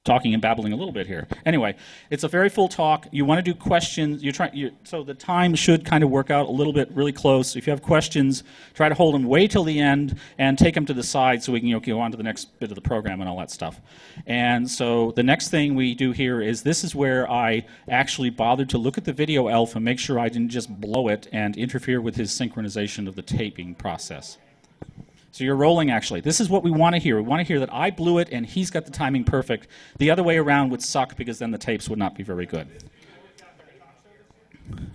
talking and babbling a little bit here. Anyway, it's a very full talk. You want to do questions. So the time should kind of work out a little bit really close. If you have questions, try to hold them way till the end and take them to the side so we can go on to the next bit of the program and all that stuff. And so the next thing we do here is this is where I actually bothered to look at the video elf and make sure I didn't just blow it and interfere with his synchronization of the taping process. So you're rolling, actually. This is what we want to hear. We want to hear that I blew it and he's got the timing perfect. The other way around would suck because then the tapes would not be very good.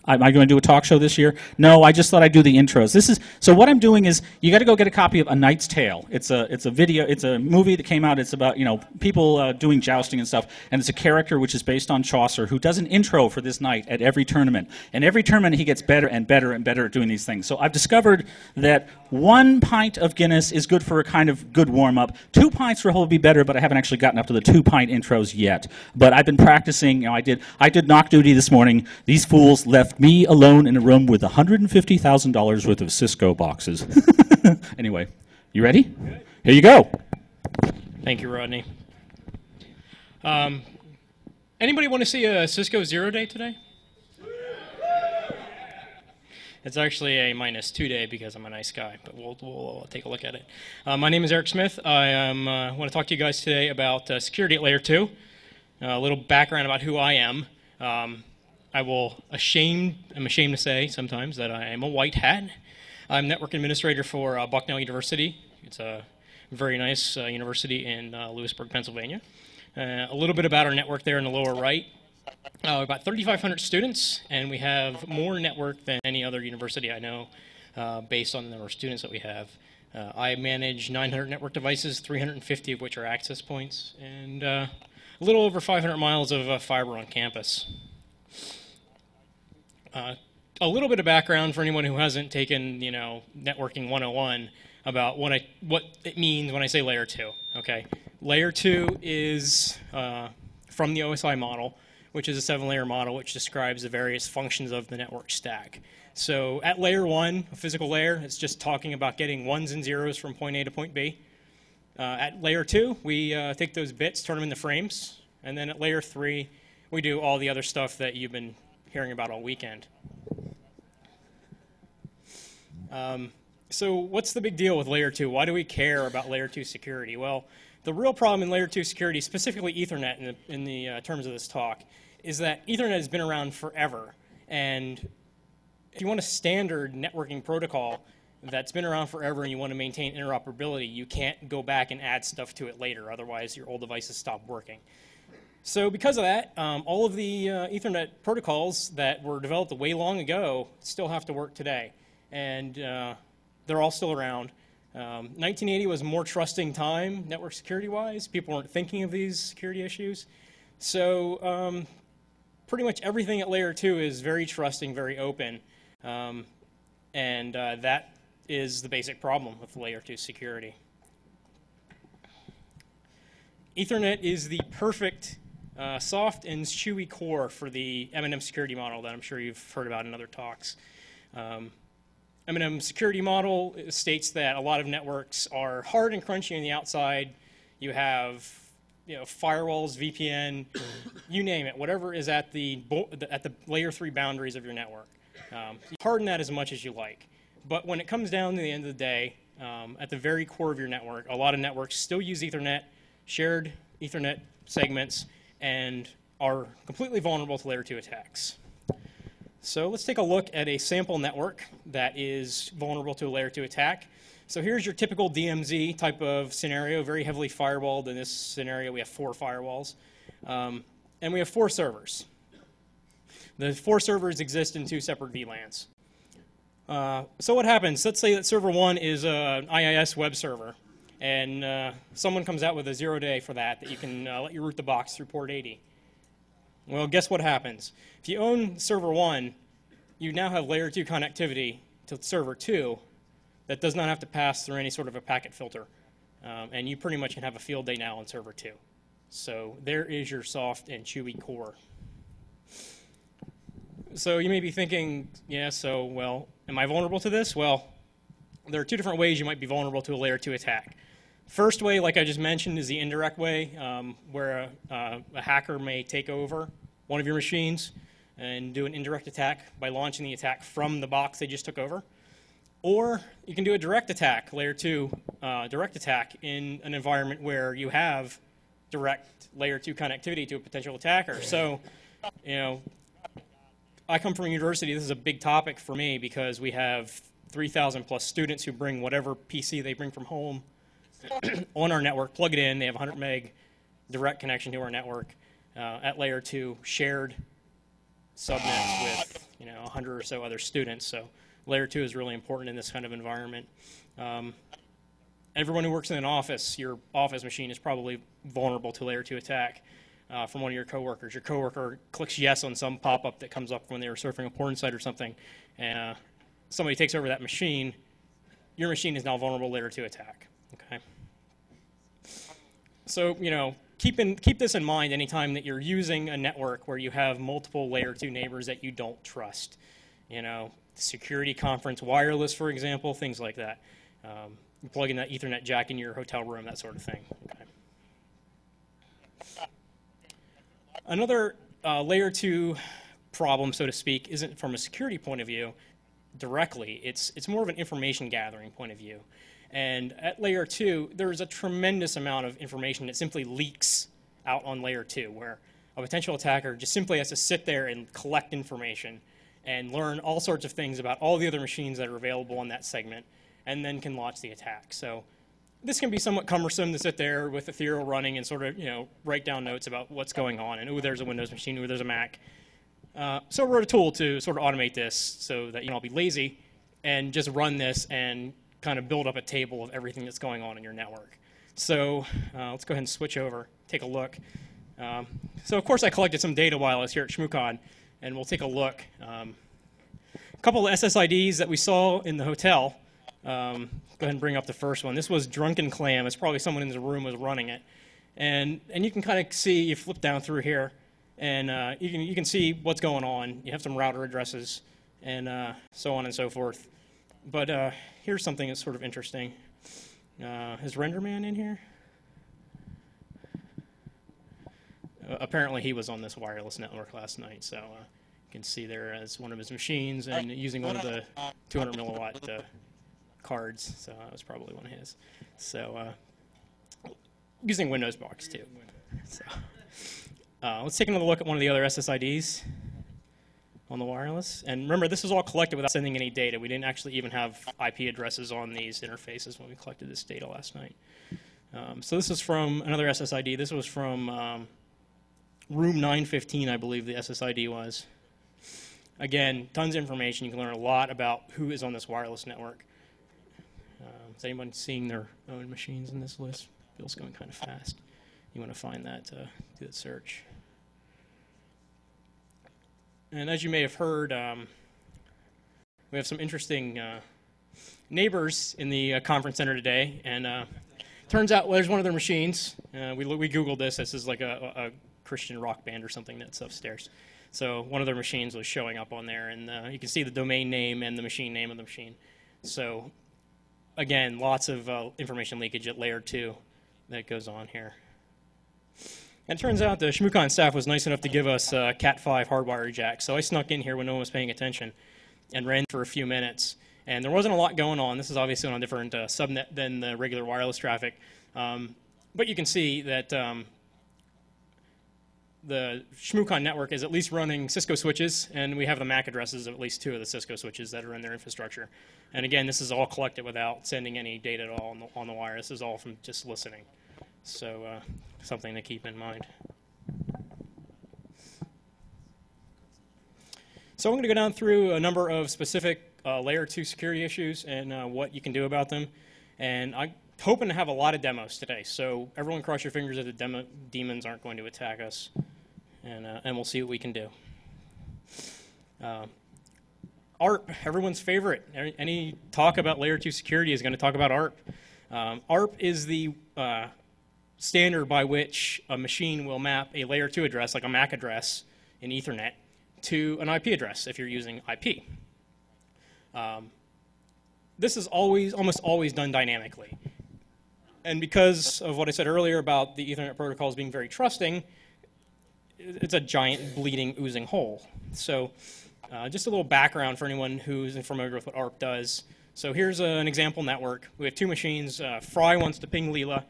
Am I going to do a talk show this year? No, I just thought I'd do the intros. So what I'm doing is you got to go get a copy of A Knight's Tale. It's a video. It's a movie that came out. It's about people doing jousting and stuff. And it's a character which is based on Chaucer who does an intro for this knight at every tournament. And every tournament he gets better and better and better at doing these things. So I've discovered that 1 pint of Guinness is good for a kind of good warm up. 2 pints will be better, but I haven't actually gotten up to the 2-pint intros yet. But I've been practicing. I did knock duty this morning. These fools left me alone in a room with $150,000 worth of Cisco boxes. Anyway, you ready? Good. Here you go. Thank you, Rodney. Anybody want to see a Cisco 0 day today? It's actually a -2 day because I'm a nice guy, but we'll take a look at it. My name is Eric Smith. I want to talk to you guys today about security at Layer 2. A little background about who I am. I'm ashamed to say sometimes that I am a white hat. I'm network administrator for Bucknell University. It's a very nice university in Lewisburg, Pennsylvania. A little bit about our network there in the lower right. About 3,500 students, and we have more network than any other university I know based on the number of students that we have. I manage 900 network devices, 350 of which are access points, and a little over 500 miles of fiber on campus. A little bit of background for anyone who hasn't taken, networking 101 about what it means when I say Layer 2. Okay, Layer 2 is from the OSI model, which is a 7-layer model which describes the various functions of the network stack. So at Layer 1, a physical layer, it's just talking about getting 1s and 0s from point A to point B. At Layer 2, we take those bits, turn them into frames, and then at Layer 3, we do all the other stuff that you've been hearing about all weekend. So what's the big deal with Layer 2? Why do we care about Layer 2 security? Well, the real problem in Layer 2 security, specifically Ethernet in the terms of this talk, is that Ethernet has been around forever. And if you want a standard networking protocol that's been around forever and you want to maintain interoperability, you can't go back and add stuff to it later. Otherwise, your old devices stop working. So because of that, all of the Ethernet protocols that were developed way long ago still have to work today. And they're all still around. 1980 was a more trusting time, network security-wise. People weren't thinking of these security issues. So pretty much everything at Layer 2 is very trusting, very open. And that is the basic problem with Layer 2 security. Ethernet is the perfect soft and chewy core for the M&M security model that I'm sure you've heard about in other talks. M&M security model states that a lot of networks are hard and crunchy on the outside. You have firewalls, VPN, you name it, whatever is at the Layer 3 boundaries of your network. You harden that as much as you like. But when it comes down to the end of the day, at the very core of your network, a lot of networks still use Ethernet, shared Ethernet segments, and are completely vulnerable to Layer 2 attacks. So let's take a look at a sample network that is vulnerable to a Layer 2 attack. So here's your typical DMZ type of scenario, very heavily firewalled. In this scenario, we have 4 firewalls. And we have 4 servers. The 4 servers exist in 2 separate VLANs. So what happens? Let's say that server 1 is an IIS web server. And someone comes out with a 0-day for that you can let you root the box through port 80. Well, guess what happens? If you own server 1, you now have Layer 2 connectivity to server 2 that does not have to pass through any sort of a packet filter. And you pretty much can have a field day now on server 2. So there is your soft and chewy core. So you may be thinking, yeah, so, well, am I vulnerable to this? Well, there are 2 different ways you might be vulnerable to a Layer 2 attack. First way, like I just mentioned, is the indirect way, where a hacker may take over one of your machines and do an indirect attack by launching the attack from the box they just took over. Or you can do a direct attack, layer 2 direct attack, in an environment where you have direct layer 2 connectivity to a potential attacker. So, you know, I come from a university. This is a big topic for me because we have 3,000 plus students who bring whatever PC they bring from home on our network, plug it in. They have 100 meg direct connection to our network at layer 2, shared subnets with 100 or so other students. So layer 2 is really important in this kind of environment. Everyone who works in an office, your office machine is probably vulnerable to layer 2 attack from one of your coworkers. Your coworker clicks yes on some pop-up that comes up when they were surfing a porn site or something, and somebody takes over that machine. Your machine is now vulnerable to layer 2 attack. Okay. So, keep this in mind anytime that you're using a network where you have multiple layer 2 neighbors that you don't trust. Security conference wireless, for example, things like that. You plug in that Ethernet jack in your hotel room, that sort of thing. Okay. Another layer 2 problem, so to speak, isn't from a security point of view directly. It's more of an information gathering point of view. And at layer 2, there's a tremendous amount of information that simply leaks out on layer 2, where a potential attacker just simply has to sit there and collect information and learn all sorts of things about all the other machines that are available on that segment, and then can launch the attack. So this can be somewhat cumbersome to sit there with Ethereal running and sort of write down notes about what's going on, and there's a Windows machine, there's a Mac. So I wrote a tool to sort of automate this so that I'll be lazy and just run this and kind of build up a table of everything that's going on in your network. So let's go ahead and switch over, take a look. So of course I collected some data while I was here at Shmoocon, and we'll take a look. A couple of SSIDs that we saw in the hotel. Go ahead and bring up the first one. This was Drunken Clam. It's probably someone in the room was running it. And you can kind of see, you flip down through here, and you can see what's going on. You have some router addresses and so on and so forth. But here's something that's sort of interesting. Is RenderMan in here? Apparently he was on this wireless network last night, so you can see there as one of his machines and using one of the 200 milliwatt cards, so that was probably one of his. So using Windows Box too. So, let's take another look at one of the other SSIDs on the wireless. And remember, this is all collected without sending any data. We didn't actually even have IP addresses on these interfaces when we collected this data last night. So this is from another SSID. This was from room 915, I believe the SSID was. Again, tons of information. You can learn a lot about who is on this wireless network. Is anyone seeing their own machines in this list? Feels going kind of fast. You want to find that, do that search. And as you may have heard, we have some interesting neighbors in the conference center today. And turns out, well, there's one of their machines. We Googled this. This is like a Christian rock band or something that's upstairs. So one of their machines was showing up on there. And you can see the domain name and the machine name of the machine. So again, lots of information leakage at layer 2 that goes on here. And it turns out the Shmoocon staff was nice enough to give us Cat5 hardwire jack. So I snuck in here when no one was paying attention and ran for a few minutes. And there wasn't a lot going on. This is obviously on a different subnet than the regular wireless traffic. But you can see that the Shmoocon network is at least running Cisco switches, and we have the MAC addresses of at least 2 of the Cisco switches that are in their infrastructure. And again, this is all collected without sending any data at all on the wire. This is all from just listening. So something to keep in mind. So I'm going to go down through a number of specific layer 2 security issues and what you can do about them. And I'm hoping to have a lot of demos today. So everyone cross your fingers that the demons aren't going to attack us. And we'll see what we can do. ARP, everyone's favorite. Any talk about layer 2 security is going to talk about ARP. ARP is the standard by which a machine will map a layer 2 address, like a MAC address in Ethernet, to an IP address if you're using IP. This is almost always done dynamically. And because of what I said earlier about the Ethernet protocols being very trusting, it's a giant bleeding, oozing hole. So just a little background for anyone who isn't familiar with what ARP does. So here's an example network. We have two machines. Fry wants to ping Leela.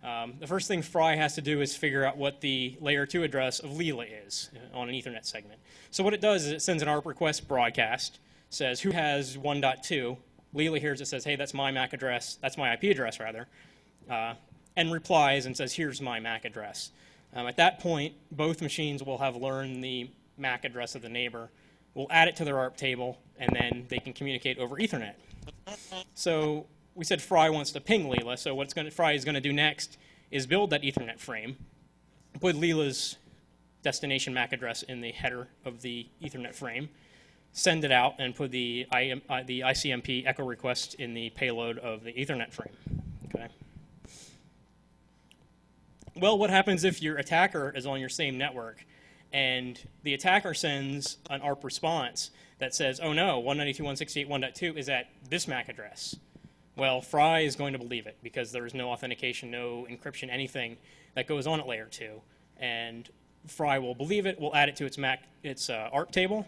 The first thing Fry has to do is figure out what the layer 2 address of Leela is on an Ethernet segment. So what it does is it sends an ARP request broadcast, says who has 1.2. Leela hears it, says, hey, that's my MAC address, that's my IP address rather, and replies and says, here's my MAC address. At that point, both machines will have learned the MAC address of the neighbor. We'll add it to their ARP table, and then they can communicate over Ethernet. So we said Fry wants to ping Leela, so what Fry is going to do next is build that Ethernet frame, put Leela's destination MAC address in the header of the Ethernet frame, send it out, and put the ICMP echo request in the payload of the Ethernet frame. Okay. Well, what happens if your attacker is on your same network and the attacker sends an ARP response that says, oh no, 192.168.1.2 is at this MAC address? Well, Fry is going to believe it because there is no authentication, no encryption, anything that goes on at layer 2. And Fry will believe it, will add it to its ARP table,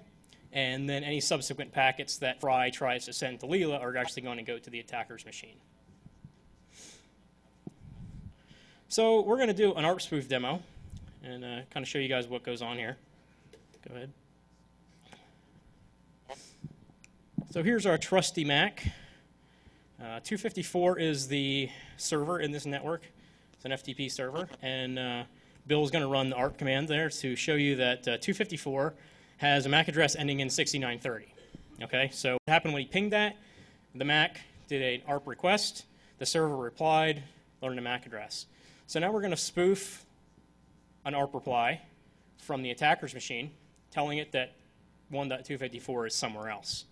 and then any subsequent packets that Fry tries to send to Leela are actually going to go to the attacker's machine. So we're going to do an ARP spoof demo and kind of show you guys what goes on here. Go ahead. So here's our trusty Mac. 254 is the server in this network. It's an FTP server, and Bill's going to run the ARP command there to show you that 254 has a MAC address ending in 6930. Okay, so what happened when he pinged that? The Mac did an ARP request, the server replied, learned the MAC address. So now we're going to spoof an ARP reply from the attacker's machine, telling it that 1.254 is somewhere else.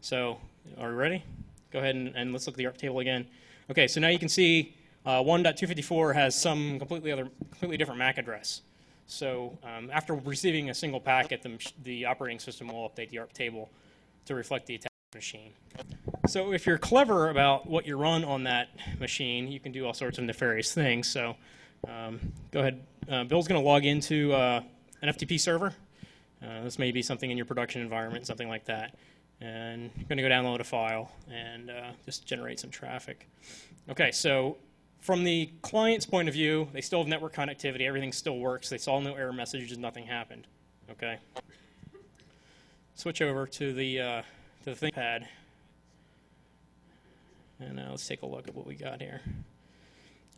So are we ready? Go ahead and let's look at the ARP table again. Okay, so now you can see 1.254 has some completely different MAC address. So after receiving a single packet, the operating system will update the ARP table to reflect the attacker machine. So if you're clever about what you run on that machine, you can do all sorts of nefarious things. So go ahead. Bill's going to log into an FTP server. This may be something in your production environment, something like that. And you're going to go download a file and just generate some traffic. Okay, so from the client's point of view, they still have network connectivity. Everything still works. They saw no error messages. Nothing happened. Okay. Switch over to the ThinkPad. And let's take a look at what we got here.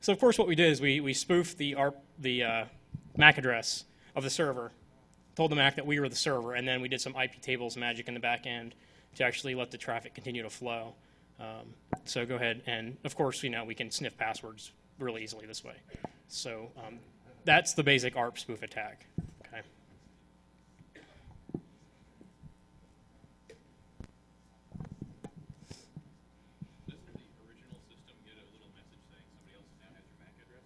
So of course what we did is we spoofed the MAC address of the server, told the Mac that we were the server, and then we did some IP tables magic in the back end to actually let the traffic continue to flow. So go ahead and, of course, we can sniff passwords really easily this way. So that's the basic ARP spoof attack. Okay. Doesn't the original system get a little message saying somebody else now has your MAC address?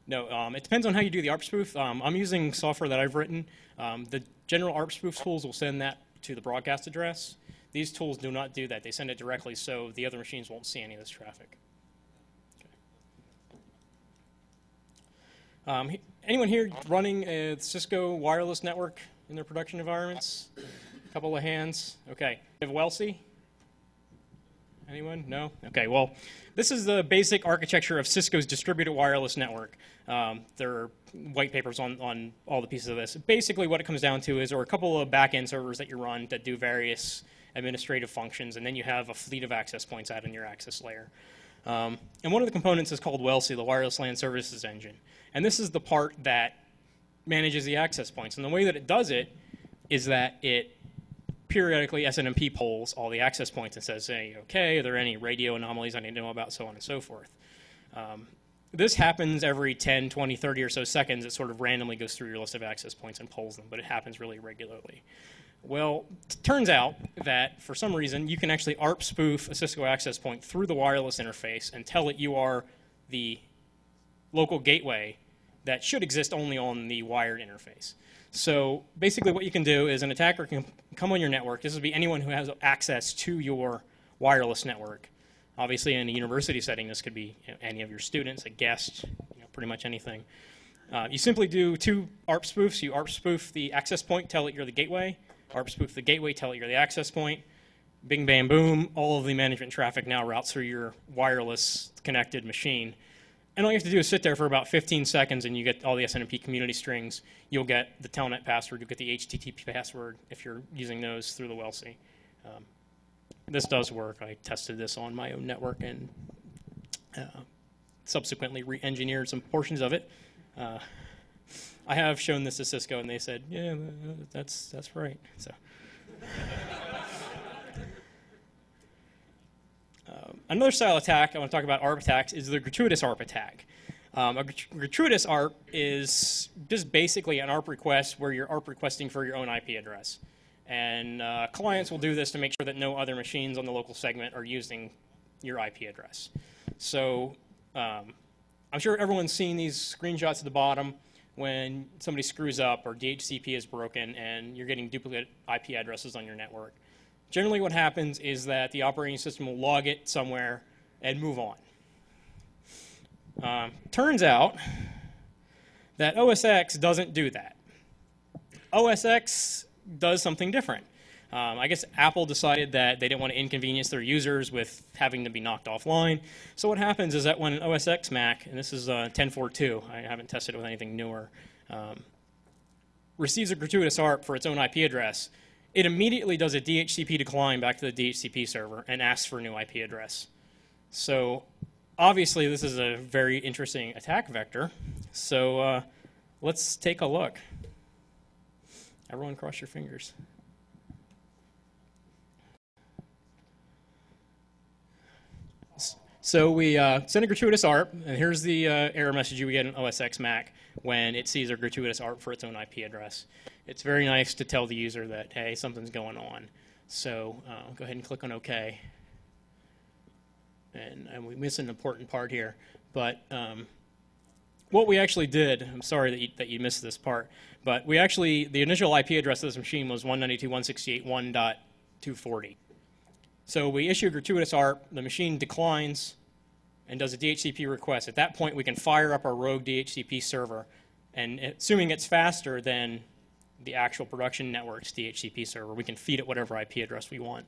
No, it depends on how you do the ARP spoof. I'm using software that I've written. The general ARP spoof tools will send that to the broadcast address. These tools do not do that. They send it directly so the other machines won't see any of this traffic. Okay. Anyone here running a Cisco wireless network in their production environments? A couple of hands. Okay. You have WELSI? Anyone? No? Okay, well, this is the basic architecture of Cisco's distributed wireless network. There are white papers on all the pieces of this. Basically, what it comes down to is there are a couple of back-end servers that you run that do various administrative functions, and then you have a fleet of access points out in your access layer. And one of the components is called WELSI, the Wireless LAN Services Engine. And this is the part that manages the access points. And the way that it does it is that it periodically SNMP polls all the access points and says, hey, okay, are there any radio anomalies I need to know about, so on and so forth. This happens every 10, 20, 30 or so seconds. It sort of randomly goes through your list of access points and polls them, but it happens really regularly. Well, it turns out that for some reason you can actually ARP spoof a Cisco access point through the wireless interface and tell it you are the local gateway that should exist only on the wired interface. So basically what you can do is an attacker can come on your network. This would be anyone who has access to your wireless network. Obviously, in a university setting, this could be any of your students, a guest, pretty much anything. You simply do 2 ARP spoofs. You ARP spoof the access point, tell it you're the gateway. ARP spoof the gateway, tell it you're the access point. Bing, bam, boom. All of the management traffic now routes through your wireless connected machine. And all you have to do is sit there for about 15 seconds, and you get all the SNMP community strings. You'll get the telnet password. You'll get the HTTP password if you're using those through the WELC. This does work. I tested this on my own network and subsequently re-engineered some portions of it. I have shown this to Cisco, and they said, "Yeah, that's right." So, another style attack I want to talk about ARP attacks is the gratuitous ARP attack. A gratuitous ARP is just basically an ARP request where you're ARP requesting for your own IP address. And clients will do this to make sure that no other machines on the local segment are using your IP address. So I'm sure everyone's seen these screenshots at the bottom when somebody screws up or DHCP is broken and you're getting duplicate IP addresses on your network. Generally what happens is that the operating system will log it somewhere and move on. Turns out that OS X doesn't do that. OS X does something different. I guess Apple decided that they didn't want to inconvenience their users with having to be knocked offline. So what happens is that when an OS X Mac, and this is 10.4.2, I haven't tested it with anything newer, receives a gratuitous ARP for its own IP address, it immediately does a DHCP decline back to the DHCP server and asks for a new IP address. So obviously this is a very interesting attack vector. So let's take a look. Everyone cross your fingers. So we send a gratuitous ARP, and here's the error message you would get in OS X Mac when it sees a gratuitous ARP for its own IP address. It's very nice to tell the user that, hey, something's going on. So go ahead and click on OK. And we miss an important part here. But what we actually did, I'm sorry that you missed this part, but we actually, the initial IP address of this machine was 192.168.1.240. So we issue a gratuitous ARP, the machine declines and does a DHCP request. At that point, we can fire up our rogue DHCP server, and assuming it's faster than the actual production network's DHCP server, we can feed it whatever IP address we want.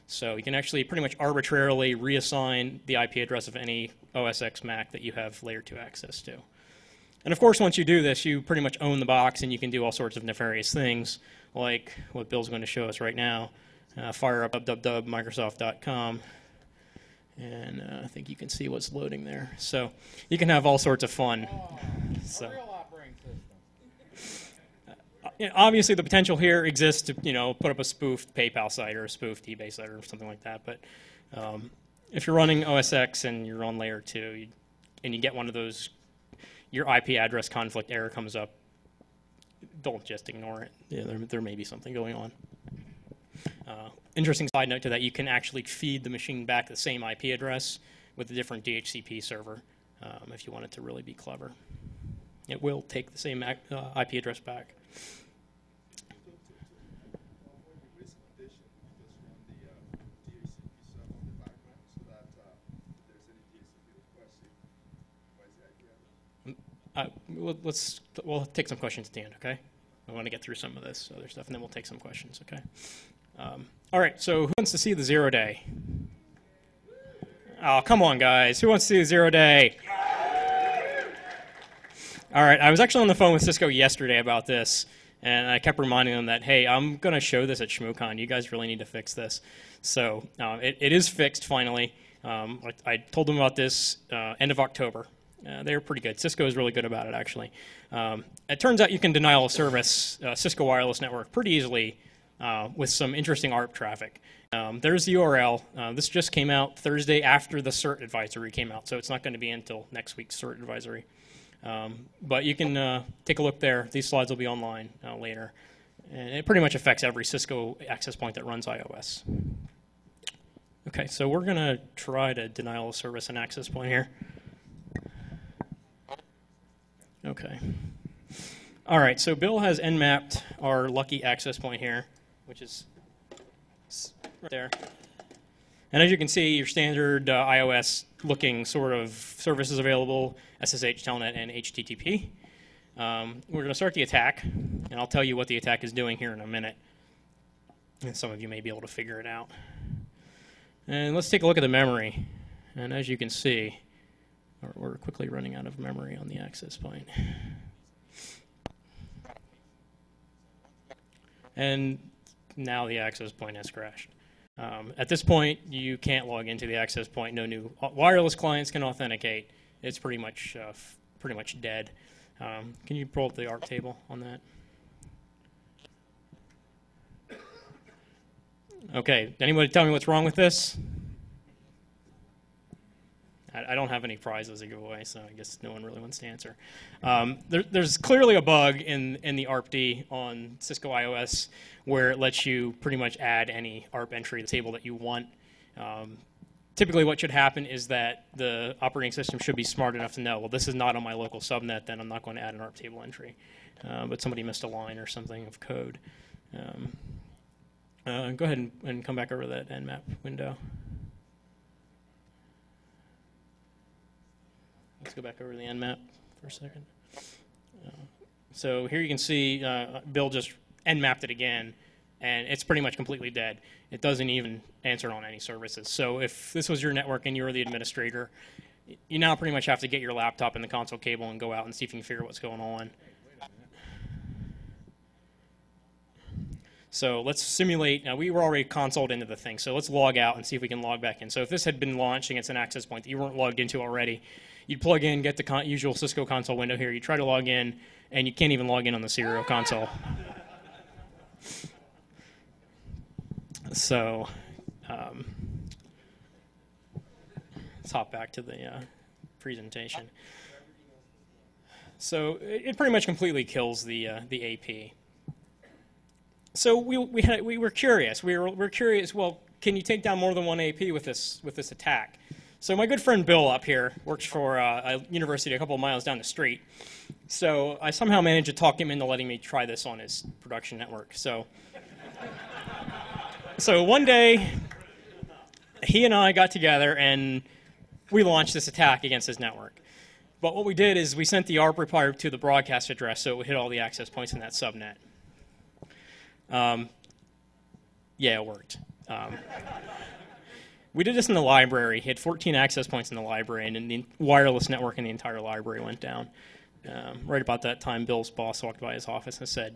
So you can actually pretty much arbitrarily reassign the IP address of any OS X Mac that you have layer 2 access to. And of course, once you do this, you pretty much own the box, and you can do all sorts of nefarious things, like what Bill's going to show us right now. Fire up www.microsoft.com, and I think you can see what's loading there. So you can have all sorts of fun. So, a real operating system. Obviously, the potential here exists to put up a spoofed PayPal site or a spoofed eBay site or something like that. But if you're running OS X and you're on layer 2, and you get one of those, your IP address conflict error comes up, don't just ignore it. Yeah, there may be something going on. Interesting side note to that, you can actually feed the machine back the same IP address with a different DHCP server if you want it to really be clever. It will take the same IP address back. We'll take some questions at the end, okay? I want to get through some of this other stuff, and then we'll take some questions, okay? All right, so who wants to see the 0 day? Oh, come on, guys. Who wants to see the 0 day? All right, I was actually on the phone with Cisco yesterday about this, and I kept reminding them that, hey, I'm going to show this at Shmoocon. You guys really need to fix this. So it is fixed, finally. I told them about this end of October. They were pretty good. Cisco is really good about it, actually. It turns out you can denial a service, Cisco wireless network, pretty easily with some interesting ARP traffic. There's the URL. This just came out Thursday after the CERT advisory came out, so it's not going to be until next week's CERT advisory. But you can take a look there. These slides will be online later. And it pretty much affects every Cisco access point that runs iOS. Okay, so we're going to try to denial a service and access point here. Okay. All right, so Bill has nmapped our lucky access point here, which is right there. And as you can see, your standard iOS looking sort of services available, SSH, Telnet, and HTTP. We're going to start the attack, and I'll tell you what the attack is doing here in a minute. And some of you may be able to figure it out. And let's take a look at the memory. And as you can see, we're quickly running out of memory on the access point. And now the access point has crashed. At this point, you can't log into the access point. No new wireless clients can authenticate. It's pretty much dead. Can you pull up the ARP table on that? Okay, anybody tell me what's wrong with this? I don't have any prizes to give away, so I guess no one really wants to answer. There's clearly a bug in the ARPD on Cisco iOS where it lets you pretty much add any ARP entry to the table that you want. Typically what should happen is that the operating system should be smart enough to know, well, this is not on my local subnet, then I'm not going to add an ARP table entry. But somebody missed a line or something of code. Go ahead and come back over to that Nmap window. Let's go back over to the Nmap for a second. So here you can see Bill just Nmapped it again, and it's pretty much completely dead. It doesn't even answer on any services. So if this was your network and you were the administrator, you now pretty much have to get your laptop and the console cable and go out and see if you can figure out what's going on. So let's simulate. Now we were already consoled into the thing, so let's log out and see if we can log back in. So if this had been launched against an access point that you weren't logged into already, you'd plug in, get the usual Cisco console window here. You try to log in, and you can't even log in on the serial console. So let's hop back to the presentation. So it pretty much completely kills the AP. So we were curious. We were curious. Well, can you take down more than one AP with this attack? So my good friend Bill up here works for a university a couple of miles down the street. So I somehow managed to talk him into letting me try this on his production network. So one day, he and I got together and we launched this attack against his network. But what we did is we sent the ARP reply to the broadcast address so it would hit all the access points in that subnet. Yeah, it worked. We did this in the library. He had 14 access points in the library, and the wireless network in the entire library went down. Right about that time, Bill's boss walked by his office and said,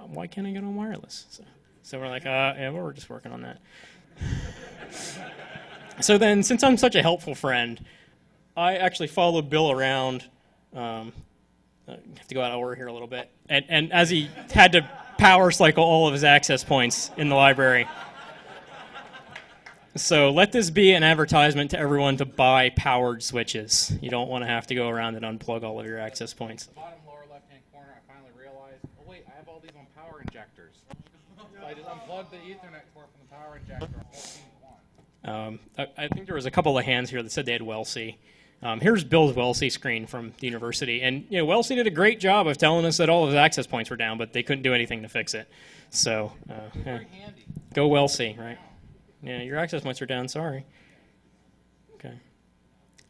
why can't I get on wireless? So we're like, yeah, well, we're just working on that. So then, since I'm such a helpful friend, I actually followed Bill around. I have to go out of order here a little bit. And as he had to power cycle all of his access points in the library. So let this be an advertisement to everyone to buy powered switches. You don't want to have to go around and unplug all of your access points. Bottom lower left-hand corner, I finally realized, oh wait, I have all these on power injectors. So I just unplugged the Ethernet cord from the power injector on 14.1. I think there was a couple of hands here that said they had WellC. Here's Bill's WellC screen from the university, and WellC did a great job of telling us that all of his access points were down, but they couldn't do anything to fix it. So, Very handy. Go WellC, right? Yeah, your access points are down. Sorry. Okay.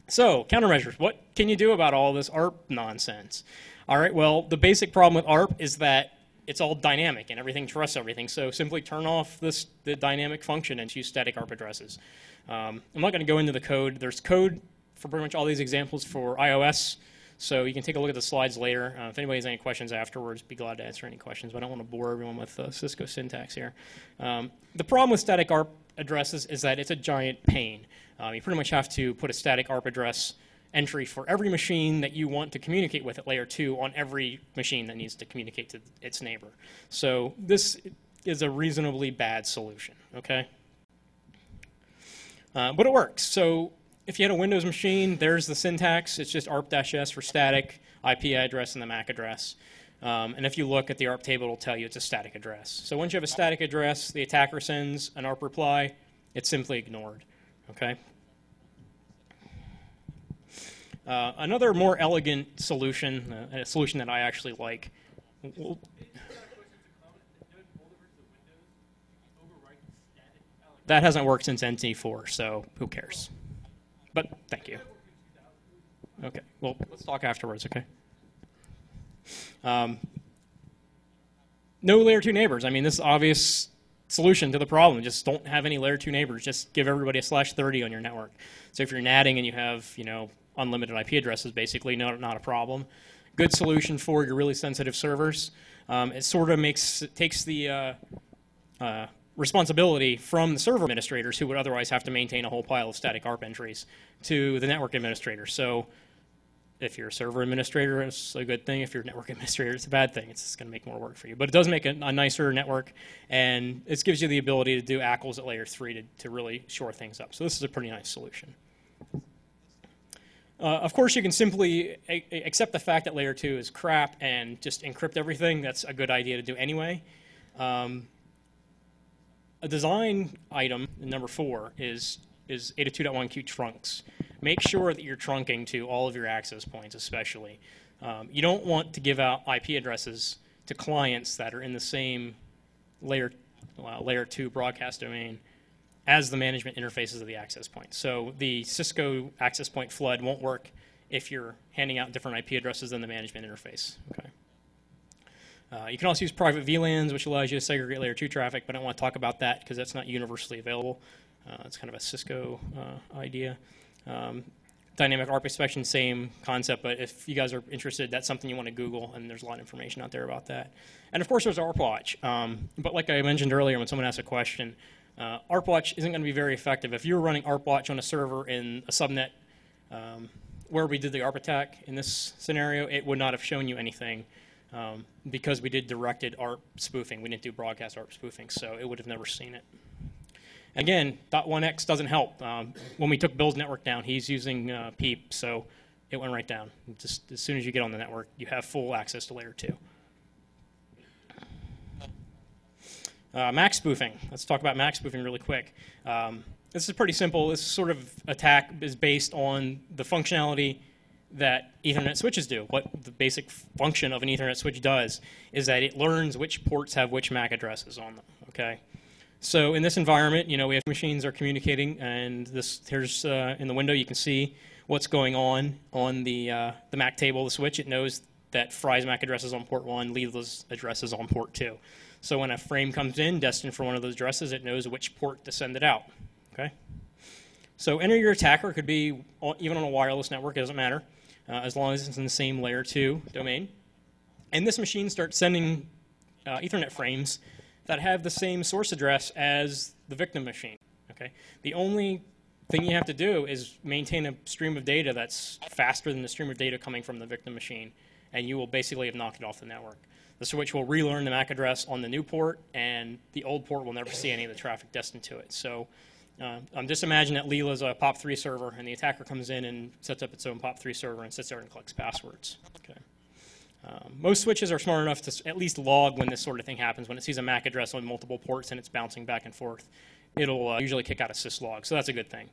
So, countermeasures. What can you do about all this ARP nonsense? All right. Well, the basic problem with ARP is that it's all dynamic and everything trusts everything. So simply turn off the dynamic function and use static ARP addresses. I'm not going to go into the code. There's code for pretty much all these examples for iOS, so you can take a look at the slides later. If anybody has any questions afterwards, be glad to answer any questions, but I don't want to bore everyone with Cisco syntax here. The problem with static ARP addresses is that it's a giant pain. You pretty much have to put a static ARP address entry for every machine that you want to communicate with at layer 2 on every machine that needs to communicate to its neighbor. So this is a reasonably bad solution, okay? But it works. So if you had a Windows machine, there's the syntax. It's just ARP-S for static, IP address, and the MAC address. And if you look at the ARP table, it'll tell you it's a static address. So once you have a static address, the attacker sends an ARP reply. It's simply ignored, okay? Another more elegant solution, a solution that I actually like. That hasn't worked since NT4, so who cares? But thank you. Okay, well, let's talk afterwards, okay? No layer 2 neighbors. I mean, this is obvious solution to the problem. Just don't have any layer 2 neighbors. Just give everybody a /30 on your network. So if you're NATing and you have, unlimited IP addresses, basically, not a problem. Good solution for your really sensitive servers. It sort of takes the responsibility from the server administrators, who would otherwise have to maintain a whole pile of static ARP entries, to the network administrator. So if you're a server administrator, it's a good thing. If you're a network administrator, it's a bad thing. It's going to make more work for you. But it does make a nicer network, and it gives you the ability to do ACLs at layer 3 to really shore things up. So this is a pretty nice solution. Of course, you can simply accept the fact that layer 2 is crap and just encrypt everything. That's a good idea to do anyway. A design item, number 4, is 802.1q trunks. Make sure that you're trunking to all of your access points, especially. You don't want to give out IP addresses to clients that are in the same layer 2 broadcast domain as the management interfaces of the access point. So the Cisco access point flood won't work if you're handing out different IP addresses than the management interface. Okay. You can also use private VLANs, which allows you to segregate layer 2 traffic, but I don't want to talk about that because that's not universally available. It's kind of a Cisco idea. Dynamic ARP inspection, same concept, but if you guys are interested, that's something you want to Google, and there's a lot of information out there about that. And of course, there's ARPWatch. But like I mentioned earlier when someone asked a question, ARPWatch isn't going to be very effective. If you were running ARPWatch on a server in a subnet where we did the ARP attack in this scenario, it would not have shown you anything because we did directed ARP spoofing. We didn't do broadcast ARP spoofing, so it would have never seen it. Again, .1x doesn't help. When we took Bill's network down, he's using PEEP, so it went right down. Just as soon as you get on the network, you have full access to layer 2. MAC spoofing. Let's talk about MAC spoofing really quick. This is pretty simple. This sort of attack is based on the functionality that Ethernet switches do. What the basic function of an Ethernet switch does is that it learns which ports have which MAC addresses on them. Okay. So in this environment, we have machines are communicating, and here's in the window you can see what's going on the MAC table of the switch. It knows that Fry's MAC address is on port 1, Leela's address is on port 2. So when a frame comes in destined for one of those addresses, it knows which port to send it out. Okay. So enter your attacker. Could be even on a wireless network. It doesn't matter as long as it's in the same layer 2 domain. And this machine starts sending Ethernet frames that have the same source address as the victim machine. Okay. The only thing you have to do is maintain a stream of data that's faster than the stream of data coming from the victim machine, and you will basically have knocked it off the network. The switch will relearn the MAC address on the new port, and the old port will never see any of the traffic destined to it. So just imagine that Leela's a POP3 server, and the attacker comes in and sets up its own POP3 server and sits there and collects passwords. Okay. Most switches are smart enough to at least log when this sort of thing happens. When it sees a MAC address on multiple ports and it's bouncing back and forth, it'll usually kick out a syslog, so that's a good thing.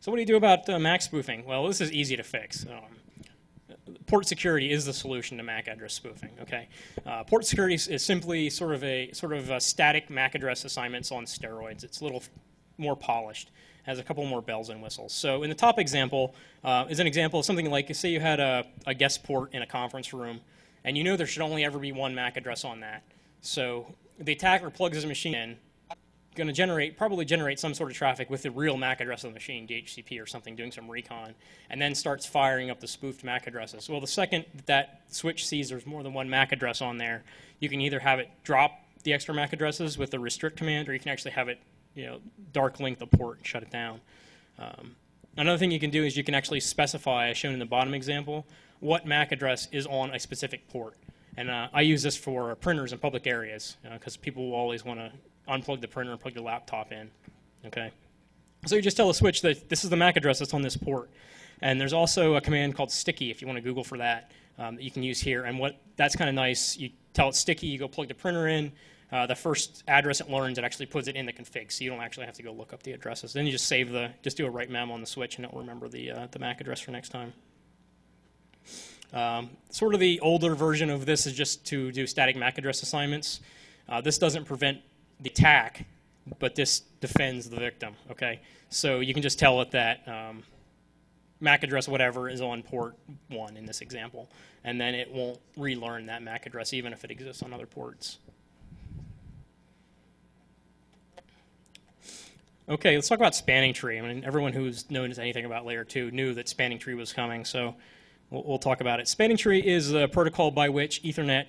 So what do you do about MAC spoofing? Well, this is easy to fix. Port security is the solution to MAC address spoofing. Okay, port security is simply sort of a static MAC address assignments on steroids. It's a little more polished, has a couple more bells and whistles. So in the top example is an example of something like, say you had a guest port in a conference room, and you know there should only ever be one MAC address on that. So the attacker plugs his machine in, going to probably generate some sort of traffic with the real MAC address of the machine, DHCP or something, doing some recon, and then starts firing up the spoofed MAC addresses. Well, the second that switch sees there's more than one MAC address on there, you can either have it drop the extra MAC addresses with the restrict command, or you can actually have it dark link the port and shut it down. Another thing you can do is you can actually specify, as shown in the bottom example, what MAC address is on a specific port. And I use this for printers in public areas because people will always want to unplug the printer and plug your laptop in. Okay, so you just tell the switch that this is the MAC address that's on this port. And there's also a command called sticky, if you want to Google for that, that you can use here. And that's kind of nice. You tell it sticky, you go plug the printer in. The first address it learns, it actually puts it in the config, so you don't actually have to go look up the addresses. Then you just just do a write mem on the switch, and it'll remember the MAC address for next time. Sort of the older version of this is just to do static MAC address assignments. This doesn't prevent the attack, but this defends the victim, okay? So you can just tell it that MAC address whatever is on port 1 in this example, and then it won't relearn that MAC address even if it exists on other ports. Okay, let's talk about spanning tree. I mean, everyone who's known anything about layer 2 knew that spanning tree was coming, so we'll talk about it. Spanning tree is a protocol by which Ethernet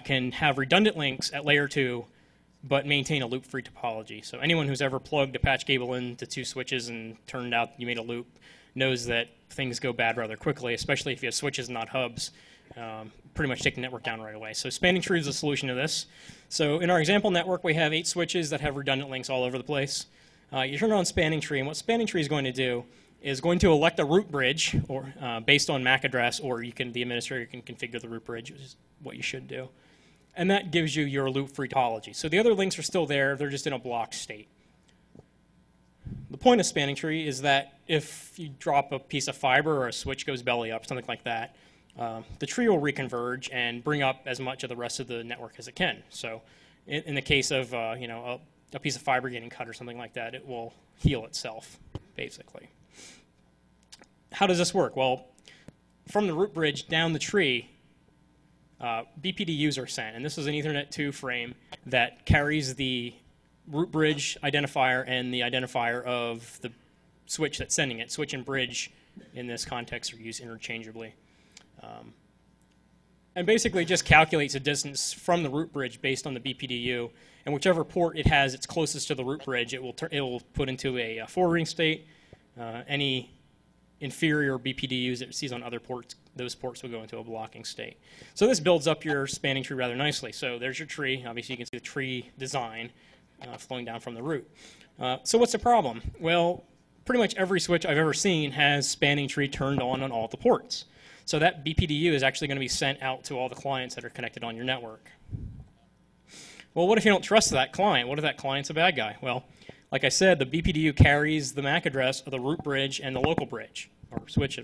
can have redundant links at layer 2 but maintain a loop-free topology. So anyone who's ever plugged a patch cable into 2 switches and turned out you made a loop knows that things go bad rather quickly, especially if you have switches, not hubs. Pretty much take the network down right away. So spanning tree is the solution to this. So in our example network, we have 8 switches that have redundant links all over the place. You turn on spanning tree, and what spanning tree is going to do is going to elect a root bridge or based on MAC address, or the administrator can configure the root bridge, which is what you should do. And that gives you your loop-free topology. So the other links are still there, they're just in a blocked state. The point of spanning tree is that if you drop a piece of fiber or a switch goes belly up, something like that, the tree will reconverge and bring up as much of the rest of the network as it can. So in the case of a piece of fiber getting cut or something like that, it will heal itself, basically. How does this work? Well, from the root bridge down the tree, BPDUs are sent, and this is an Ethernet 2 frame that carries the root bridge identifier and the identifier of the switch that's sending it. Switch and bridge in this context are used interchangeably. And basically just calculates a distance from the root bridge based on the BPDU, and whichever port it has it's closest to the root bridge, it will put into a forwarding state. Any inferior BPDUs it sees on other ports, those ports will go into a blocking state. So this builds up your spanning tree rather nicely. So there's your tree. Obviously you can see the tree design flowing down from the root. So what's the problem? Well, pretty much every switch I've ever seen has spanning tree turned on all the ports. So that BPDU is actually going to be sent out to all the clients that are connected on your network. Well, what if you don't trust that client? What if that client's a bad guy? Well, like I said, the BPDU carries the MAC address of the root bridge and the local bridge, or switch.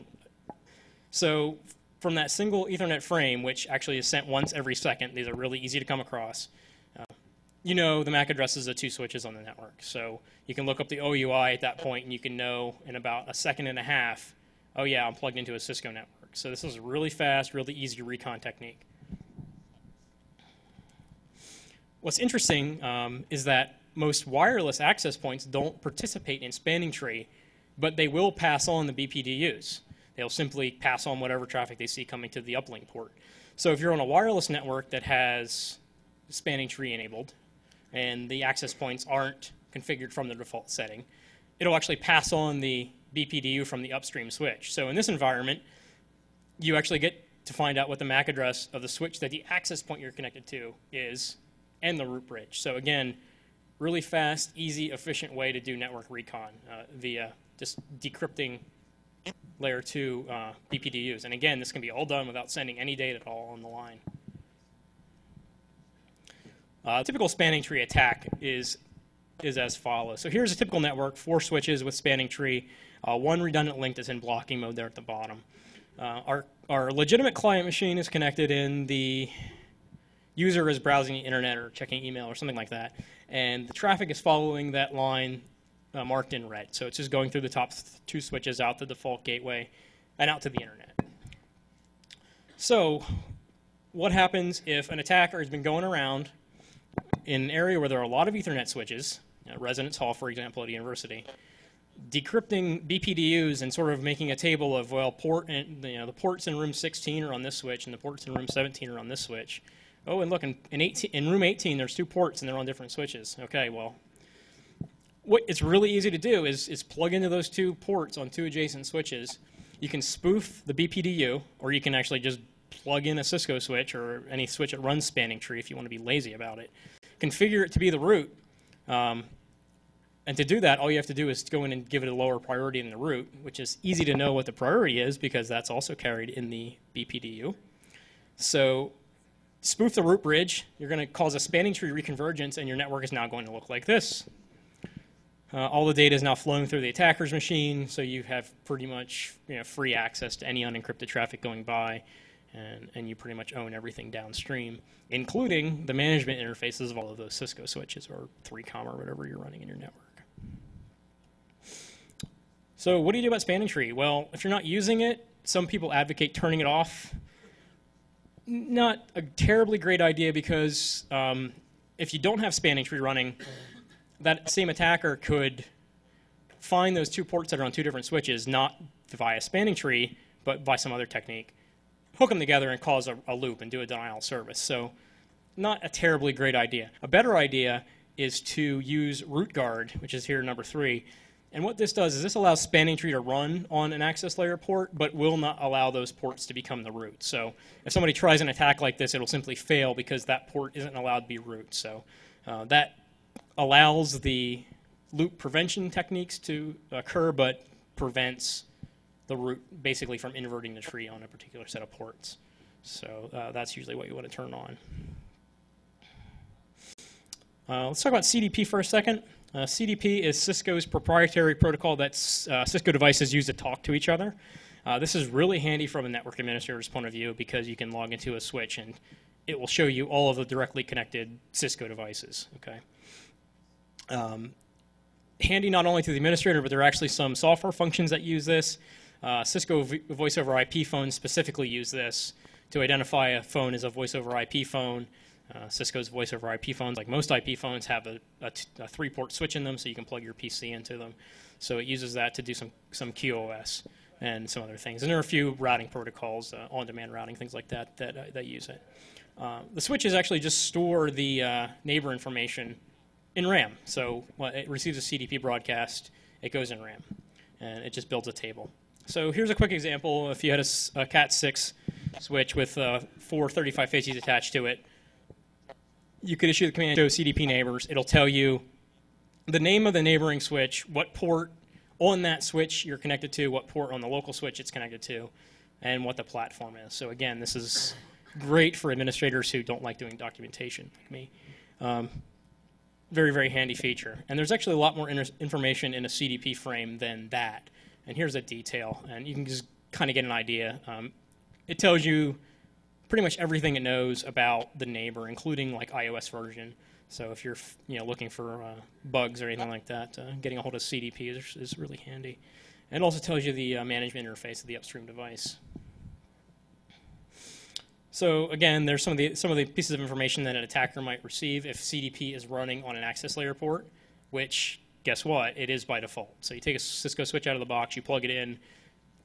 So from that single Ethernet frame, which actually is sent once every second, these are really easy to come across, you know the MAC addresses of 2 switches on the network. So you can look up the OUI at that point, and you can know in about a second and a half, oh yeah, I'm plugged into a Cisco network. So this is a really fast, really easy recon technique. What's interesting is that most wireless access points don't participate in spanning tree, but they will pass on the BPDUs. They'll simply pass on whatever traffic they see coming to the uplink port. So if you're on a wireless network that has spanning tree enabled, and the access points aren't configured from the default setting, it'll actually pass on the BPDU from the upstream switch. So in this environment, you actually get to find out what the MAC address of the switch that the access point you're connected to is and the root bridge. So again, really fast, easy, efficient way to do network recon via just decrypting layer 2 BPDUs. And again, this can be all done without sending any data at all on the line. Typical spanning tree attack is as follows. So here's a typical network, 4 switches with spanning tree, 1 redundant link that's in blocking mode there at the bottom. Our legitimate client machine is connected and the user is browsing the internet or checking email or something like that. And the traffic is following that line marked in red. So it's just going through the top 2 switches out the default gateway and out to the internet. So what happens if an attacker has been going around in an area where there are a lot of Ethernet switches, Residence Hall, for example, at a university, decrypting BPDUs and sort of making a table of, well, the ports in room 16 are on this switch and the ports in room 17 are on this switch. Oh, and look, in room 18, there's 2 ports and they're on different switches. Okay, well, what it's really easy to do is plug into those 2 ports on 2 adjacent switches. You can spoof the BPDU, or you can actually just plug in a Cisco switch or any switch that runs spanning tree if you want to be lazy about it. Configure it to be the root. And to do that, all you have to do is go in and give it a lower priority in the root, which is easy to know what the priority is because that's also carried in the BPDU. So spoof the root bridge. You're going to cause a spanning tree reconvergence, and your network is now going to look like this. All the data is now flowing through the attacker's machine, so you have pretty much free access to any unencrypted traffic going by. and you pretty much own everything downstream, including the management interfaces of all of those Cisco switches or 3Com or whatever you're running in your network. So what do you do about spanning tree? Well, if you're not using it, some people advocate turning it off. Not a terribly great idea because if you don't have spanning tree running, that same attacker could find those 2 ports that are on 2 different switches, not via spanning tree, but by some other technique, hook them together and cause a loop and do a denial of service. So not a terribly great idea. A better idea is to use root guard, which is here number 3. And what this does is this allows spanning tree to run on an access layer port, but will not allow those ports to become the root. So if somebody tries an attack like this, it'll simply fail because that port isn't allowed to be root. So that allows the loop prevention techniques to occur, but prevents the root basically from inverting the tree on a particular set of ports. So that's usually what you want to turn on. Let's talk about CDP for a second. CDP is Cisco's proprietary protocol that Cisco devices use to talk to each other. This is really handy from a network administrator's point of view because you can log into a switch and it will show you all of the directly connected Cisco devices. Okay. Handy not only to the administrator, but there are actually some software functions that use this. Cisco voice over IP phones specifically use this to identify a phone as a voice over IP phone. Cisco's voice over IP phones, like most IP phones, have a 3-port switch in them, so you can plug your PC into them. So it uses that to do some QoS and some other things. And there are a few routing protocols, on-demand routing, things like that, that use it. The switches actually just store the neighbor information in RAM. So it receives a CDP broadcast, it goes in RAM, and it just builds a table. So here's a quick example. If you had a Cat6 switch with 4 3550s attached to it, you could issue the command show CDP neighbors. It'll tell you the name of the neighboring switch, what port on that switch you're connected to, what port on the local switch it's connected to, and what the platform is. So again, this is great for administrators who don't like doing documentation like me. Very, very handy feature. And there's actually a lot more information in a CDP frame than that. And here's a detail, and you can just kind of get an idea. It tells you pretty much everything it knows about the neighbor, including like iOS version. So if you're looking for bugs or anything like that, getting a hold of CDP is really handy. And it also tells you the management interface of the upstream device. So again, there's some of the pieces of information that an attacker might receive if CDP is running on an access layer port, which guess what? It is by default. So you take a Cisco switch out of the box, you plug it in.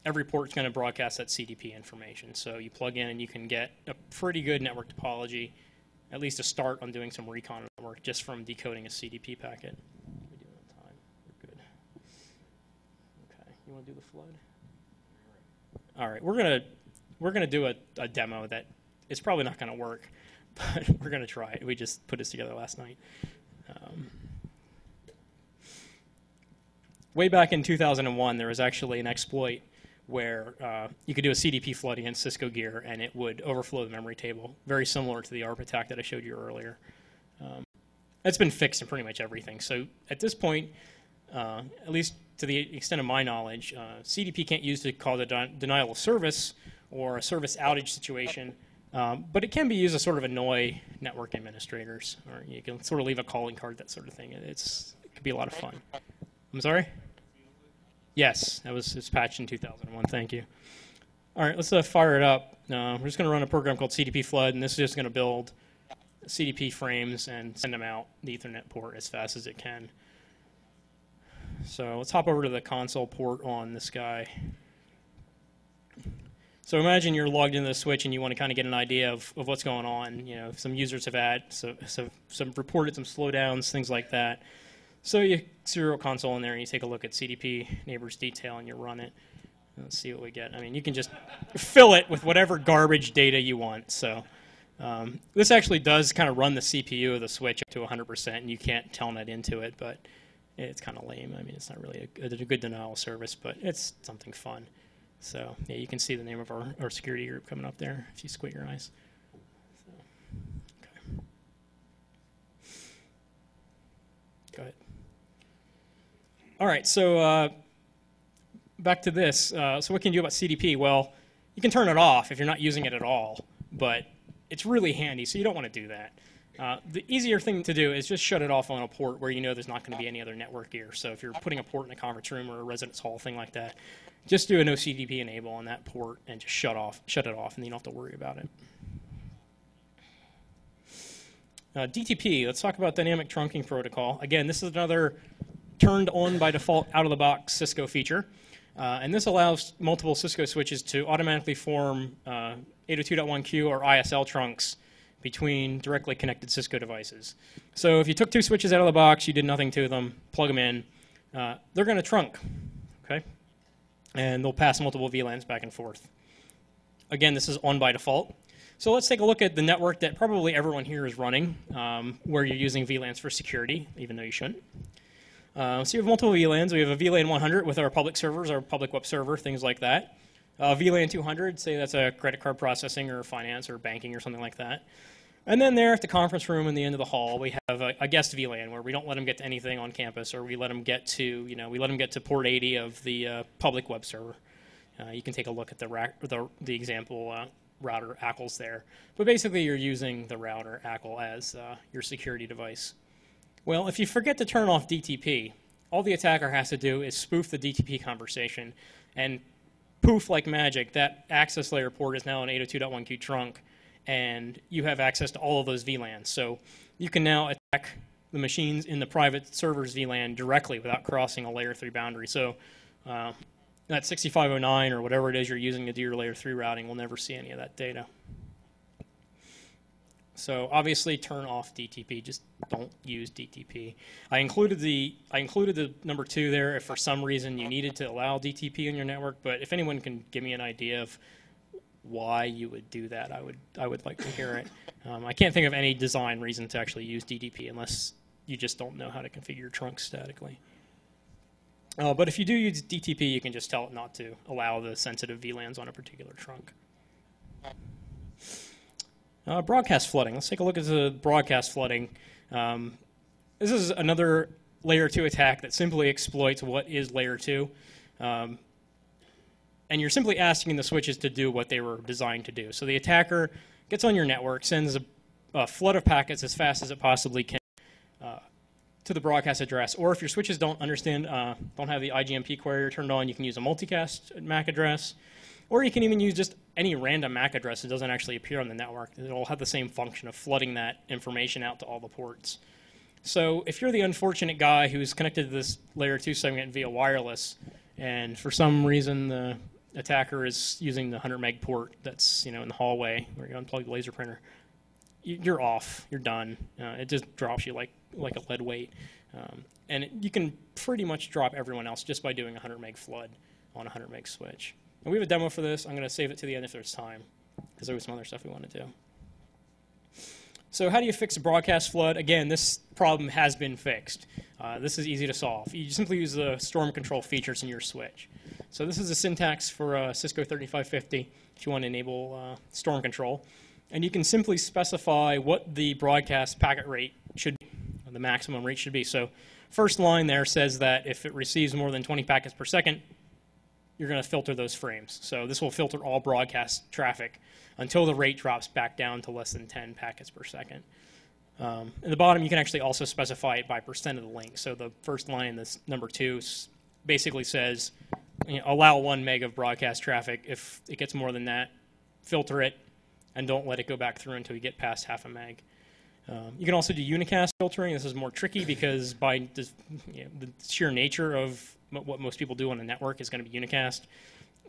Every port's going to broadcast that CDP information. So you plug in and you can get a pretty good network topology, at least a start on doing some recon work just from decoding a CDP packet. We do it on time. We're good. Okay, you want to do the flood? All right, we're gonna do a demo that is probably not going to work, but we're going to try it. We just put this together last night. Way back in 2001, there was actually an exploit where you could do a CDP flood against Cisco gear, and it would overflow the memory table, very similar to the ARP attack that I showed you earlier. That's been fixed in pretty much everything. So at this point, at least to the extent of my knowledge, CDP can't use to cause a denial of service or a service outage situation, but it can be used to sort of annoy network administrators, or you can sort of leave a calling card, that sort of thing. It could be a lot of fun. I'm sorry? Yes, it's patched in 2001. Thank you. All right, let's fire it up. We're just going to run a program called CDP Flood, and this is just going to build CDP frames and send them out the Ethernet port as fast as it can. So let's hop over to the console port on this guy. So imagine you're logged into the switch and you want to kind of get an idea of what's going on. Some users have had some reported some slowdowns, things like that. So you serial console in there and you take a look at CDP neighbors detail and you run it. Let's see what we get. I mean, you can just fill it with whatever garbage data you want. So this actually does kind of run the CPU of the switch up to 100%, and you can't telnet into it, but it's kind of lame. I mean, it's not really a good denial of service, but it's something fun. So yeah, you can see the name of our security group coming up there if you squint your eyes. So, okay. Go ahead. All right, so back to this. So what can you do about CDP? Well, You can turn it off if you're not using it at all, but it's really handy, so you don't want to do that. The easier thing to do is just shut it off on a port where you know there's not going to be any other network gear. So if you're putting a port in a conference room or a residence hall, thing like that, just do a no CDP enable on that port and just shut it off, and you don't have to worry about it. DTP, let's talk about dynamic trunking protocol. Again, this is another turned on by default out-of-the-box Cisco feature. And this allows multiple Cisco switches to automatically form 802.1q or ISL trunks between directly connected Cisco devices. So if you took two switches out of the box, you did nothing to them, plug them in, they're going to trunk, okay? And they'll pass multiple VLANs back and forth. Again, this is on by default. So let's take a look at the network that probably everyone here is running, where you're using VLANs for security, even though you shouldn't. So you have multiple VLANs. We have a VLAN 100 with our public servers, our public web server, things like that. VLAN 200, say that's a credit card processing or finance or banking or something like that. And then there at the conference room in the end of the hall, we have a guest VLAN where we don't let them get to anything on campus, or we let them get to, we let them get to port 80 of the public web server. You can take a look at the example router ACLs there. But basically, you're using the router ACL as your security device. Well, if you forget to turn off DTP, all the attacker has to do is spoof the DTP conversation, and poof, like magic, that access layer port is now an 802.1q trunk, and you have access to all of those VLANs. So you can now attack the machines in the private server's VLAN directly without crossing a layer 3 boundary. So that 6509 or whatever it is you're using to do your layer 3 routing will never see any of that data. So obviously turn off DTP, just don't use DTP. I included the number 2 there if for some reason you needed to allow DTP in your network, but if anyone can give me an idea of why you would do that, I would like to hear it. I can't think of any design reason to actually use DTP unless you just don't know how to configure your trunks statically. But if you do use DTP, you can just tell it not to allow the sensitive VLANs on a particular trunk. Broadcast flooding. Let's take a look at the broadcast flooding. This is another layer 2 attack that simply exploits what is layer 2. And you're simply asking the switches to do what they were designed to do. So the attacker gets on your network, sends a flood of packets as fast as it possibly can to the broadcast address. Or if your switches don't understand, don't have the IGMP query turned on, you can use a multicast MAC address. Or you can even use just any random MAC address that doesn't actually appear on the network. It'll have the same function of flooding that information out to all the ports. So if you're the unfortunate guy who's connected to this layer 2 segment via wireless, and for some reason the attacker is using the 100 meg port that's in the hallway where you unplug the laser printer, you're off. You're done. It just drops you like a lead weight. And you can pretty much drop everyone else just by doing a 100 meg flood on a 100 meg switch. And we have a demo for this. I'm going to save it to the end if there's time, because there was some other stuff we want to do. So how do you fix a broadcast flood? Again, this problem has been fixed. This is easy to solve. You simply use the storm control features in your switch. So this is the syntax for Cisco 3550 if you want to enable storm control. And you can simply specify what the broadcast packet rate should be, the maximum rate should be. So first line there says that if it receives more than 20 packets per second, you're going to filter those frames. So this will filter all broadcast traffic until the rate drops back down to less than 10 packets per second. At the bottom, you can actually also specify it by percent of the link. So the first line, this number 2, basically says, allow 1 meg of broadcast traffic. If it gets more than that, filter it, and don't let it go back through until you get past half a meg. You can also do unicast filtering. This is more tricky because by the sheer nature of what most people do on a network is going to be unicast.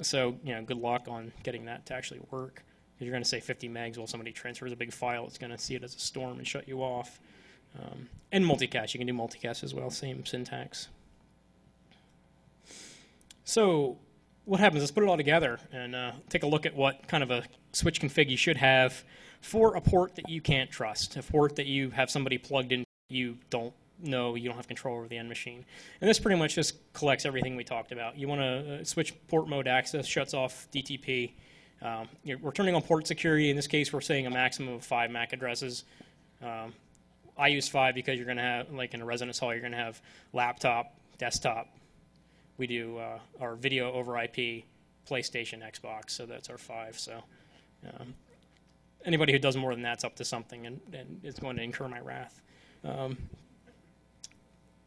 So, good luck on getting that to actually work. If you're going to say 50 megs while somebody transfers a big file, it's going to see it as a storm and shut you off. And multicast. You can do multicast as well, same syntax. So what happens? Let's put it all together and take a look at what kind of a switch config you should have for a port that you can't trust, a port that you have somebody plugged in you don't know, you don't have control over the end machine. And this pretty much just collects everything we talked about. You want to switch port mode access, shuts off DTP. We're turning on port security. In this case, we're saying a maximum of 5 MAC addresses. I use 5 because you're going to have, like in a residence hall, you're going to have laptop, desktop. We do our video over IP, PlayStation, Xbox, so that's our 5. So anybody who does more than that's up to something, and it's going to incur my wrath.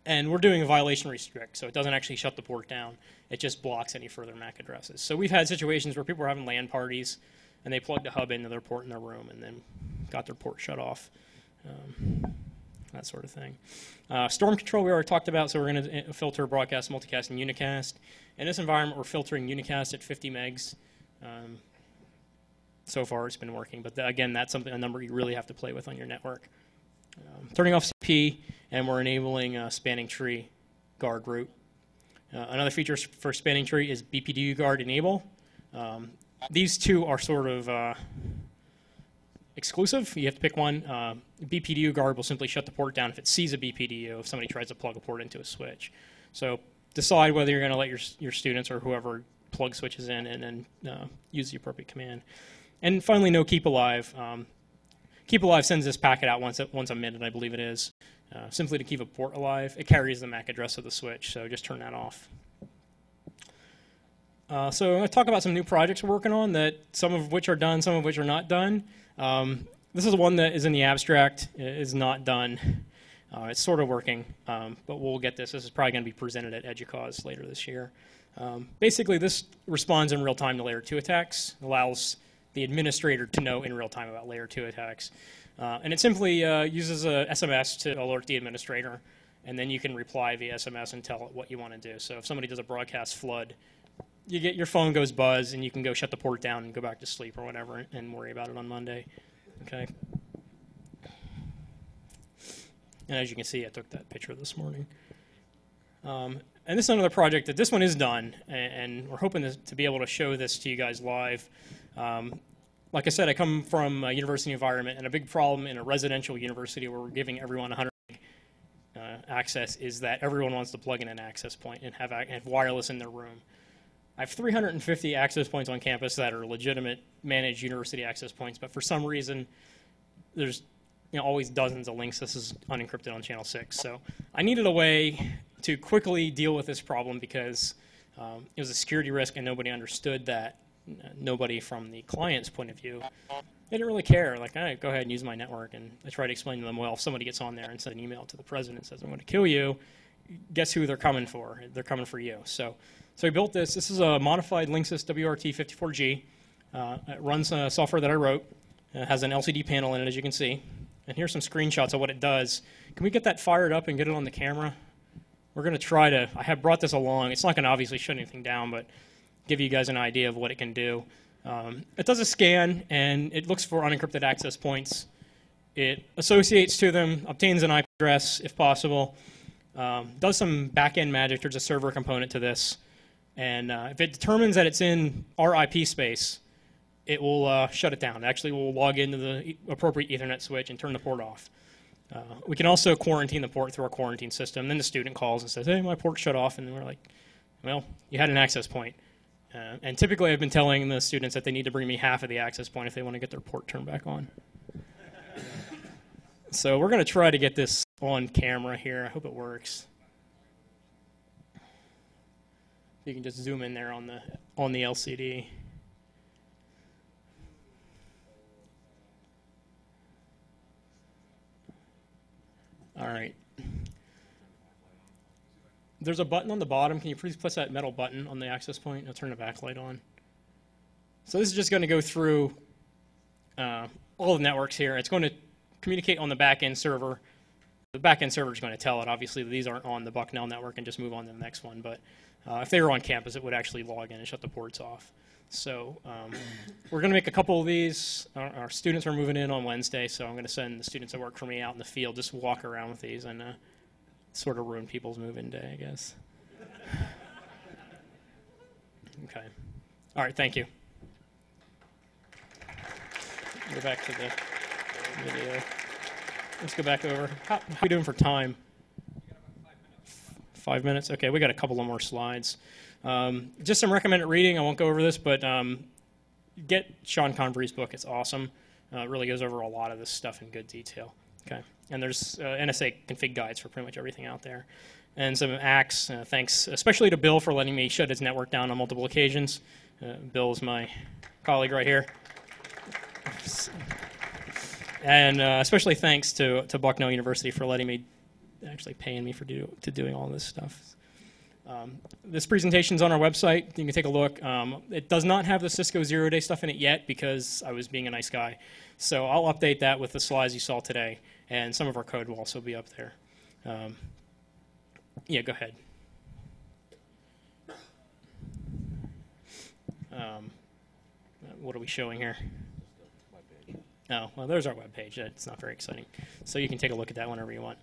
And we're doing a violation restrict, so it doesn't actually shut the port down. It just blocks any further MAC addresses. So we've had situations where people are having LAN parties, and they plugged a hub into their port in their room and then got their port shut off, that sort of thing. Storm control we already talked about, so we're going to filter broadcast, multicast, and unicast. In this environment, we're filtering unicast at 50 megs. So far, it's been working, but again, that's a number you really have to play with on your network. Turning off CP, and we're enabling spanning tree guard route. Another feature for spanning tree is BPDU guard enable. These two are sort of exclusive. You have to pick one. BPDU guard will simply shut the port down if it sees a BPDU if somebody tries to plug a port into a switch. So decide whether you're going to let your students or whoever plug switches in and then use the appropriate command. And finally, no keep alive. Keep alive sends this packet out once a minute, I believe it is, simply to keep a port alive. It carries the MAC address of the switch, so just turn that off. So I'm going to talk about some new projects we're working on, that some of which are done, some of which are not done. This is one that is in the abstract. It is not done. It's sort of working, but we'll get this. This is probably going to be presented at EDUCAUSE later this year. Basically, this responds in real time to layer 2 attacks, allows the administrator to know in real time about layer 2 attacks. And it simply uses a SMS to alert the administrator, and then you can reply via SMS and tell it what you want to do. So if somebody does a broadcast flood, you get your phone goes buzz, and you can go shut the port down and go back to sleep or whatever and worry about it on Monday. Okay. And as you can see, I took that picture this morning. And this is another project that this one is done, and we're hoping to be able to show this to you guys live. Like I said, I come from a university environment, and a big problem in a residential university where we're giving everyone 100 access is that everyone wants to plug in an access point and have wireless in their room. I have 350 access points on campus that are legitimate managed university access points, but for some reason, there's always dozens of links. This is unencrypted on channel 6. So I needed a way to quickly deal with this problem because it was a security risk and nobody understood that. Nobody from the client's point of view, they didn't really care. Like, all right, go ahead and use my network. And I tried to explain to them, well, if somebody gets on there and sends an email to the president and says, I'm going to kill you, guess who they're coming for? They're coming for you. So we built this. This is a modified Linksys WRT54G. It runs software that I wrote. It has an LCD panel in it, as you can see. And here's some screenshots of what it does. Can we get that fired up and get it on the camera? We're going to try to, I have brought this along. It's not going to obviously shut anything down, but give you guys an idea of what it can do. It does a scan, and it looks for unencrypted access points. It associates to them, obtains an IP address if possible, does some back-end magic. There's a server component to this. And if it determines that it's in our IP space, it will shut it down. Actually, we'll log into the appropriate Ethernet switch and turn the port off. We can also quarantine the port through our quarantine system. Then the student calls and says, hey, my port's shut off. And we're like, well, you had an access point. And typically, I've been telling the students that they need to bring me half of the access point if they want to get their port turned back on. So we're going to try to get this on camera here. I hope it works. You can just zoom in there on the LCD. All right. There's a button on the bottom. Can you please press that metal button on the access point? I'll turn the backlight on. So this is just going to go through all the networks here. It's going to communicate on the back-end server. The back-end server is going to tell it, obviously, that these aren't on the Bucknell network and just move on to the next one. But if they were on campus, it would actually log in and shut the ports off. So we're going to make a couple of these. Our students are moving in on Wednesday, so I'm going to send the students that work for me out in the field, just walk around with these and sort of ruin people's move-in day, I guess. Okay. All right, thank you. Go back to the video. Let's go back over. How are we doing for time? 5 minutes? Okay, we got a couple of more slides. Just some recommended reading. I won't go over this, but get Sean Convery's book. It's awesome. It really goes over a lot of this stuff in good detail. Okay, and there's NSA config guides for pretty much everything out there. And some acts, thanks especially to Bill for letting me shut his network down on multiple occasions. Bill's my colleague right here. And especially thanks to Bucknell University for letting me, actually paying me for doing all this stuff. This presentation's on our website. You can take a look. It does not have the Cisco zero-day stuff in it yet because I was being a nice guy. So I'll update that with the slides you saw today, and some of our code will also be up there. Yeah, go ahead. What are we showing here? Oh, well, there's our webpage. It's not very exciting. So you can take a look at that whenever you want.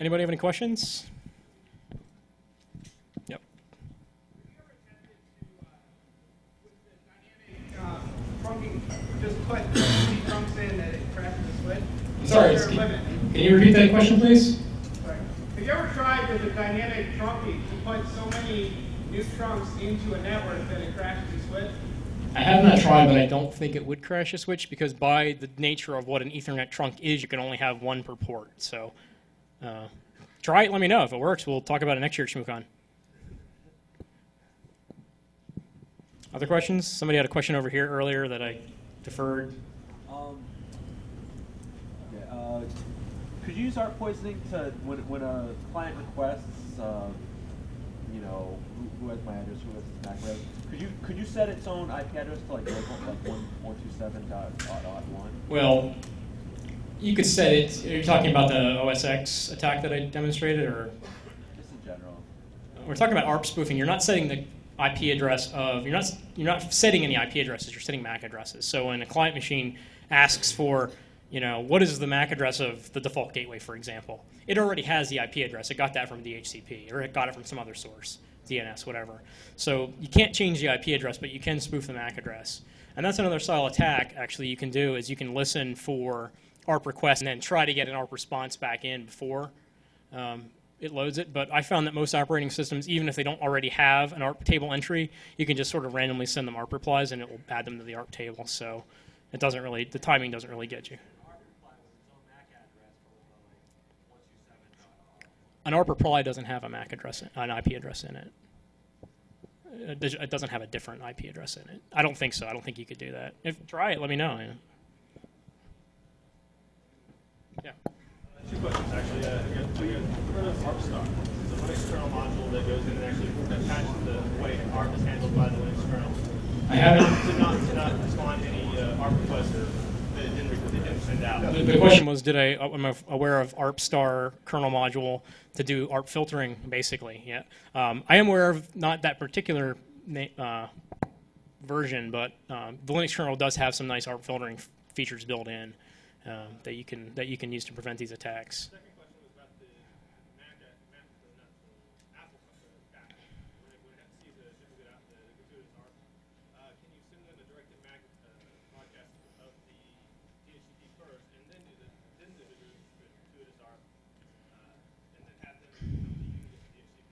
Anybody have any questions? Yep. Trunking, just put trunks in that it crashes the switch. Sorry, can you repeat that question, please? Sorry. Have you ever tried with the dynamic trunking to put so many new trunks into a network that it crashes the switch? I have not tried, but I don't think it would crash a switch because by the nature of what an Ethernet trunk is, you can only have one per port. So try it, let me know. If it works, we'll talk about it next year at Shmoocon. Other questions? Somebody had a question over here earlier that I deferred. Could you use ARP poisoning to, when a client requests, you know, who has my address, who has this MAC address, could you set its own IP address to like 127.1? Well, you could set it. Are you talking about the OSX attack that I demonstrated, or Just in general. we're talking about ARP spoofing? You're not setting the IP address of. You're not setting any IP addresses. You're setting MAC addresses. So when a client machine asks for, you know, what is the MAC address of the default gateway, for example, it already has the IP address. It got that from DHCP, or it got it from some other source, DNS, whatever. So you can't change the IP address, but you can spoof the MAC address. And that's another style attack, actually, you can do, is you can listen for ARP requests and then try to get an ARP response back in before it loads it. But I found that most operating systems, even if they don't already have an ARP table entry, you can just sort of randomly send them ARP replies, and it will add them to the ARP table. So it doesn't really, the timing doesn't really get you. An ARP reply doesn't have a MAC address, an IP address in it. It doesn't have a different IP address in it. I don't think so. I don't think you could do that. Try it, let me know. Yeah. Two questions, actually. For the ARP star, it's a Linux kernel module that goes in and actually attaches the way ARP is handled by the Linux kernel. I haven't. To not respond to any ARP requests that it didn't send out. The question was, am I aware of ARP star kernel module to do ARP filtering, basically? Yeah. I am aware of not that particular version, but the Linux kernel does have some nice ARP filtering features built in that you can use to prevent these attacks. The second question was about the Apple attack. When it sees a duplicate out the gratuitous ARP, can you send them a directed MAC broadcast of the DHCP first, and then do the gratuitous ARP, and then have them become the unit of the DHCP?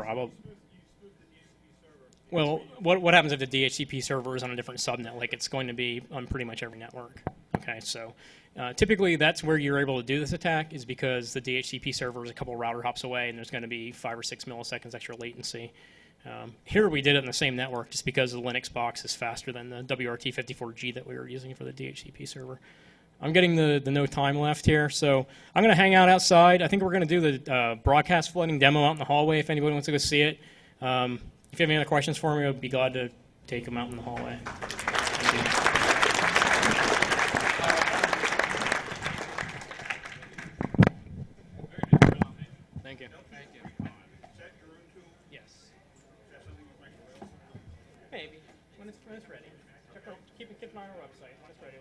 Probably. You spoof the DHCP server. Well, what happens if the DHCP server is on a different subnet? Like, it's going to be on pretty much every network. Okay, so typically that's where you're able to do this attack, is because the DHCP server is a couple router hops away, and there's going to be 5 or 6 milliseconds extra latency. Here we did it in the same network just because the Linux box is faster than the WRT54G that we were using for the DHCP server. I'm getting the no time left here, so I'm going to hang out outside. I think we're going to do the broadcast flooding demo out in the hallway if anybody wants to go see it. If you have any other questions for me, I'd be glad to take them out in the hallway. Thank you. Thank you. Yes. Maybe when it's ready. Keep an eye on our website when it's ready.